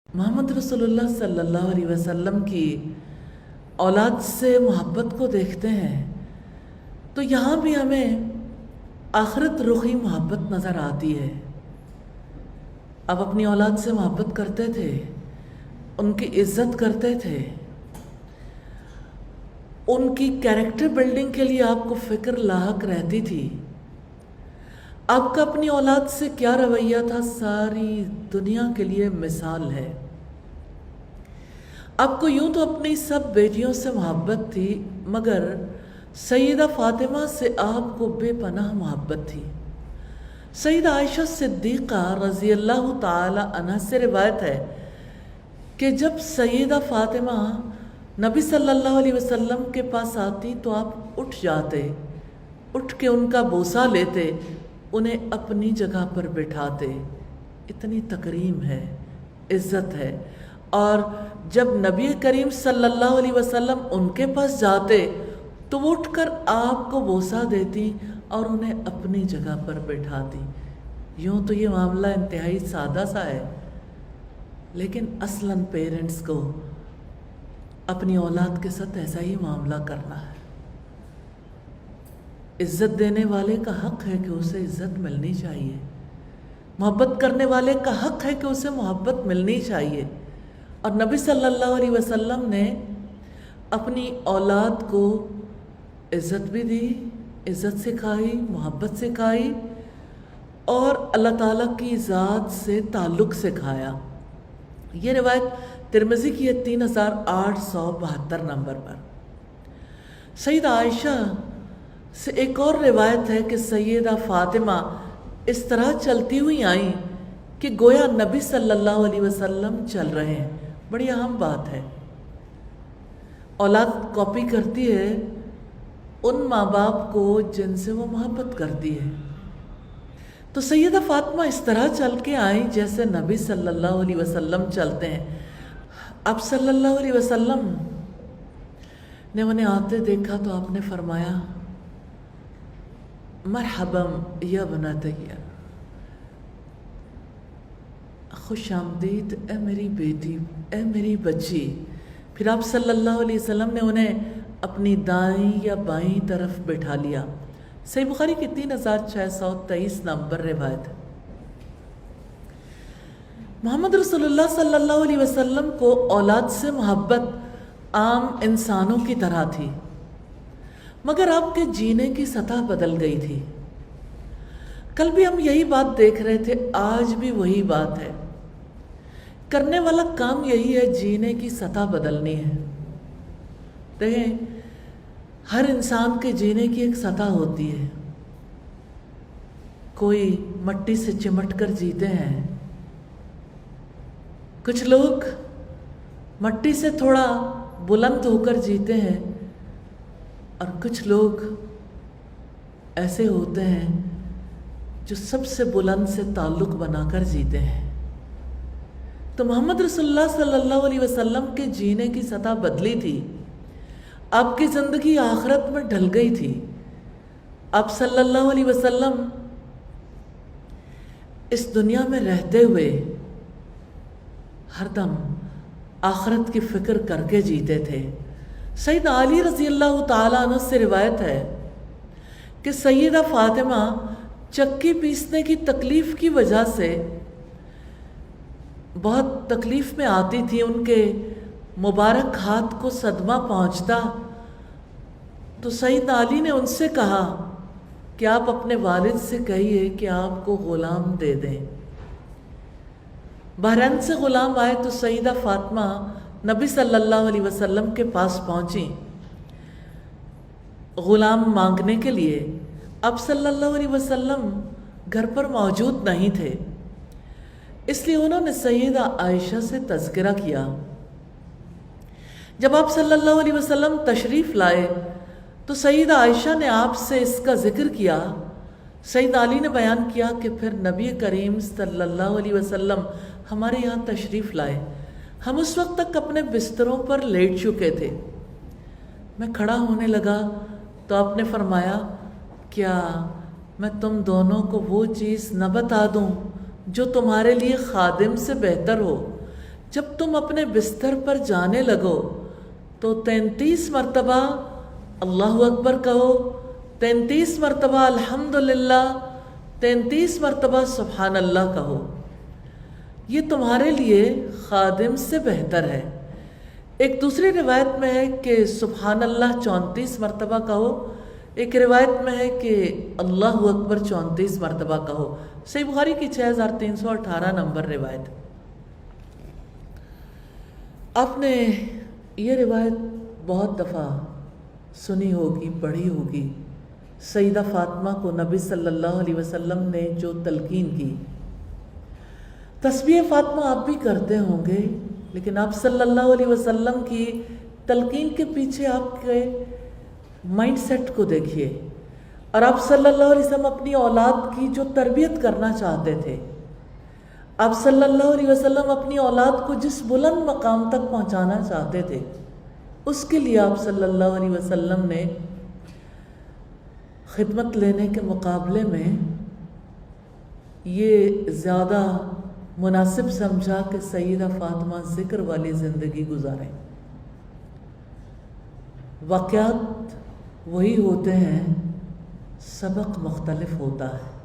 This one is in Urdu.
محمد رسول اللہ صلی اللہ علیہ وسلم کی اولاد سے محبت کو دیکھتے ہیں تو یہاں بھی ہمیں آخرت رخی محبت نظر آتی ہے۔ آپ اپنی اولاد سے محبت کرتے تھے، ان کی عزت کرتے تھے، ان کی کیریکٹر بلڈنگ کے لیے آپ کو فکر لاحق رہتی تھی۔ آپ کا اپنی اولاد سے کیا رویہ تھا ساری دنیا کے لیے مثال ہے۔ آپ کو یوں تو اپنی سب بیٹیوں سے محبت تھی، مگر سیدہ فاطمہ سے آپ کو بے پناہ محبت تھی۔ سیدہ عائشہ صدیقہ رضی اللہ تعالی عنہ سے روایت ہے کہ جب سیدہ فاطمہ نبی صلی اللہ علیہ وسلم کے پاس آتی تو آپ اٹھ جاتے، اٹھ کے ان کا بوسہ لیتے، انہیں اپنی جگہ پر بٹھاتے۔ اتنی تکریم ہے، عزت ہے۔ اور جب نبی کریم صلی اللہ علیہ وسلم ان کے پاس جاتے تو وہ اٹھ کر آپ کو بوسہ دیتی اور انہیں اپنی جگہ پر بٹھاتی۔ یوں تو یہ معاملہ انتہائی سادہ سا ہے، لیکن اصلاً پیرنٹس کو اپنی اولاد کے ساتھ ایسا ہی معاملہ کرنا ہے۔ عزت دینے والے کا حق ہے کہ اسے عزت ملنی چاہیے، محبت کرنے والے کا حق ہے کہ اسے محبت ملنی چاہیے۔ اور نبی صلی اللہ علیہ وسلم نے اپنی اولاد کو عزت بھی دی، عزت سکھائی، محبت سکھائی، اور اللہ تعالیٰ کی ذات سے تعلق سکھایا۔ یہ روایت ترمذی کی ہے 3872 نمبر پر۔ سیدہ عائشہ سے ایک اور روایت ہے کہ سیدہ فاطمہ اس طرح چلتی ہوئی آئیں کہ گویا نبی صلی اللہ علیہ وسلم چل رہے ہیں۔ بڑی اہم بات ہے، اولاد کاپی کرتی ہے ان ماں باپ کو جن سے وہ محبت کرتی ہے۔ تو سیدہ فاطمہ اس طرح چل کے آئیں جیسے نبی صلی اللہ علیہ وسلم چلتے ہیں۔ آپ صلی اللہ علیہ وسلم نے انہیں آتے دیکھا تو آپ نے فرمایا مرحبا یا بنتی، خوش آمدید اے میری بیٹی، اے میری بچی۔ پھر آپ صلی اللہ علیہ وسلم نے انہیں اپنی دائیں یا بائیں طرف بٹھا لیا۔ صحیح بخاری کی 3623 نمبر روایت ہے۔ محمد رسول اللہ صلی اللہ علیہ وسلم کو اولاد سے محبت عام انسانوں کی طرح تھی، مگر آپ کے جینے کی سطح بدل گئی تھی۔ کل بھی ہم یہی بات دیکھ رہے تھے، آج بھی وہی بات ہے۔ کرنے والا کام یہی ہے، جینے کی سطح بدلنی ہے۔ دیکھیں، ہر انسان کے جینے کی ایک سطح ہوتی ہے۔ کوئی مٹی سے چمٹ کر جیتے ہیں، کچھ لوگ مٹی سے تھوڑا بلند ہو کر جیتے ہیں، اور کچھ لوگ ایسے ہوتے ہیں جو سب سے بلند سے تعلق بنا کر جیتے ہیں۔ تو محمد رسول اللہ صلی اللہ علیہ وسلم کے جینے کی سطح بدلی تھی۔ آپ کی زندگی آخرت میں ڈھل گئی تھی۔ آپ صلی اللہ علیہ وسلم اس دنیا میں رہتے ہوئے ہر دم آخرت کی فکر کر کے جیتے تھے۔ سیدنا علی رضی اللہ تعالیٰ عنہ سے روایت ہے کہ سیدہ فاطمہ چکی پیسنے کی تکلیف کی وجہ سے بہت تکلیف میں آتی تھی، ان کے مبارک ہاتھ کو صدمہ پہنچتا تو سیدنا علی نے ان سے کہا کہ آپ اپنے والد سے کہیے کہ آپ کو غلام دے دیں۔ بحرین سے غلام آئے تو سیدہ فاطمہ نبی صلی اللہ علیہ وسلم کے پاس پہنچیں غلام مانگنے کے لیے۔ اب صلی اللہ علیہ وسلم گھر پر موجود نہیں تھے، اس لیے انہوں نے سیدہ عائشہ سے تذکرہ کیا۔ جب آپ صلی اللہ علیہ وسلم تشریف لائے تو سیدہ عائشہ نے آپ سے اس کا ذکر کیا۔ سیدنا علی نے بیان کیا کہ پھر نبی کریم صلی اللہ علیہ وسلم ہمارے یہاں تشریف لائے۔ ہم اس وقت تک اپنے بستروں پر لیٹ چکے تھے۔ میں کھڑا ہونے لگا تو آپ نے فرمایا کیا میں تم دونوں کو وہ چیز نہ بتا دوں جو تمہارے لیے خادم سے بہتر ہو؟ جب تم اپنے بستر پر جانے لگو تو 33 مرتبہ اللہ اکبر کہو، 33 مرتبہ الحمدللہ، 33 مرتبہ سبحان اللہ کہو۔ یہ تمہارے لیے خادم سے بہتر ہے۔ ایک دوسری روایت میں ہے کہ سبحان اللہ 34 مرتبہ کہو، ایک روایت میں ہے کہ اللہ اکبر 34 مرتبہ کہو۔ صحیح بخاری کی 6318 نمبر روایت۔ آپ نے یہ روایت بہت دفعہ سنی ہوگی، پڑھی ہوگی۔ سیدہ فاطمہ کو نبی صلی اللہ علیہ وسلم نے جو تلقین کی، تسبیح فاطمہ آپ بھی کرتے ہوں گے، لیکن آپ صلی اللہ علیہ وسلم کی تلقین کے پیچھے آپ کے مائنڈ سیٹ کو دیکھیے، اور آپ صلی اللہ علیہ وسلم اپنی اولاد کی جو تربیت کرنا چاہتے تھے، آپ صلی اللہ علیہ وسلم اپنی اولاد کو جس بلند مقام تک پہنچانا چاہتے تھے، اس کے لیے آپ صلی اللہ علیہ وسلم نے خدمت لینے کے مقابلے میں یہ زیادہ مناسب سمجھا کہ سیدہ فاطمہ ذکر والی زندگی گزاریں۔ واقعات وہی ہوتے ہیں، سبق مختلف ہوتا ہے۔